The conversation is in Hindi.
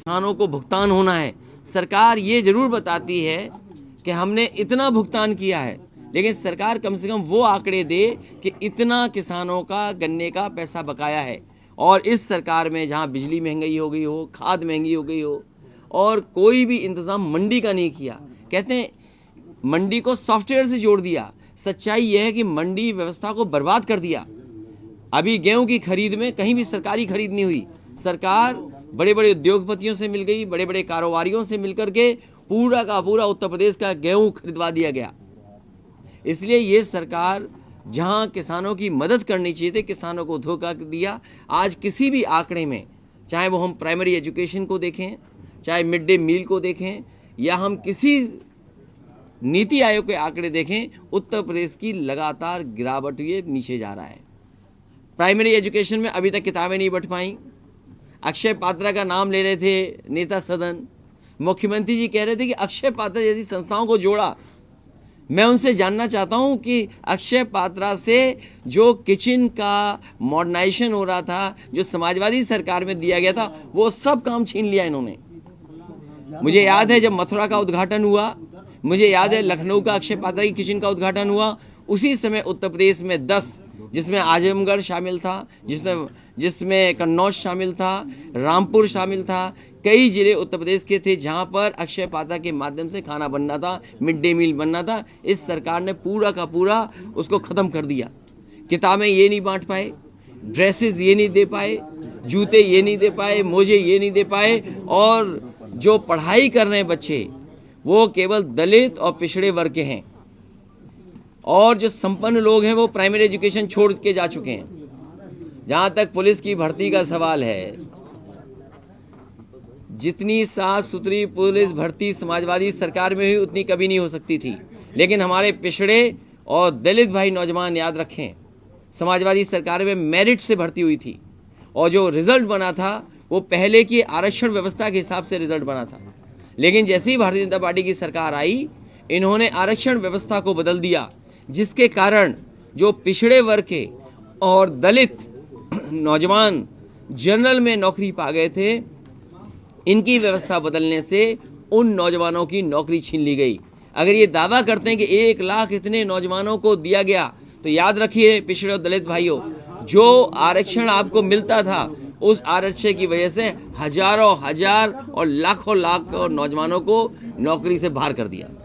किसानों को भुगतान होना है। सरकार ये जरूर बताती है कि हमने इतना भुगतान किया है, लेकिन सरकार कम से कम वो आंकड़े दे कि इतना किसानों का गन्ने का पैसा बकाया है। और इस सरकार में जहां बिजली महंगी हो गई हो, खाद महंगी हो गई हो और कोई भी इंतजाम मंडी का नहीं किया, कहते हैं मंडी को सॉफ्टवेयर से जोड़ दिया। सच्चाई यह है कि मंडी व्यवस्था को बर्बाद कर दिया। अभी गेहूं की खरीद में कहीं भी सरकारी खरीद नहीं हुई। सरकार बड़े बड़े उद्योगपतियों से मिल गई, बड़े बड़े कारोबारियों से मिलकर के पूरा का पूरा उत्तर प्रदेश का गेहूं खरीदवा दिया गया। इसलिए ये सरकार जहां किसानों की मदद करनी चाहिए थी, किसानों को धोखा दिया। आज किसी भी आंकड़े में, चाहे वो हम प्राइमरी एजुकेशन को देखें, चाहे मिड डे मील को देखें, या हम किसी नीति आयोग के आंकड़े देखें, उत्तर प्रदेश की लगातार गिरावट हुई, नीचे जा रहा है। प्राइमरी एजुकेशन में अभी तक किताबें नहीं बंट पाई। अक्षय पात्रा का नाम ले रहे थे नेता सदन, मुख्यमंत्री जी कह रहे थे कि अक्षय पात्रा जैसी संस्थाओं को जोड़ा। मैं उनसे जानना चाहता हूं कि अक्षय पात्रा से जो किचन का मॉडर्नाइजेशन हो रहा था, जो समाजवादी सरकार में दिया गया था, वो सब काम छीन लिया इन्होंने। मुझे याद है जब मथुरा का उद्घाटन हुआ, मुझे याद है लखनऊ का अक्षय पात्रा की किचन का उद्घाटन हुआ, उसी समय उत्तर प्रदेश में 10, जिसमें आजमगढ़ शामिल था, जिसमें कन्नौज शामिल था, रामपुर शामिल था, कई जिले उत्तर प्रदेश के थे जहां पर अक्षय पात्रा के माध्यम से खाना बनना था, मिड डे मील बनना था। इस सरकार ने पूरा का पूरा उसको खत्म कर दिया। किताबें ये नहीं बांट पाए, ड्रेसेस ये नहीं दे पाए, जूते ये नहीं दे पाए, मोजे ये नहीं दे पाए, और जो पढ़ाई कर रहे हैं बच्चे वो केवल दलित और पिछड़े वर्ग के हैं, और जो संपन्न लोग हैं वो प्राइमरी एजुकेशन छोड़ के जा चुके हैं। जहां तक पुलिस की भर्ती का सवाल है, जितनी साफ सुथरी पुलिस भर्ती समाजवादी सरकार में हुई उतनी कभी नहीं हो सकती थी। लेकिन हमारे पिछड़े और दलित भाई नौजवान याद रखें, समाजवादी सरकार में मेरिट से भर्ती हुई थी, और जो रिजल्ट बना था वो पहले की आरक्षण व्यवस्था के हिसाब से रिजल्ट बना था। लेकिन जैसे ही भारतीय जनता पार्टी की सरकार आई, इन्होंने आरक्षण व्यवस्था को बदल दिया, जिसके कारण जो पिछड़े वर्ग के और दलित नौजवान जनरल में नौकरी पा गए थे, इनकी व्यवस्था बदलने से उन नौजवानों की नौकरी छीन ली गई। अगर ये दावा करते हैं कि 1 लाख इतने नौजवानों को दिया गया, तो याद रखिए पिछड़े और दलित भाइयों, जो आरक्षण आपको मिलता था उस आरक्षण की वजह से हजारों हजार और लाखों लाख नौजवानों को नौकरी से बाहर कर दिया।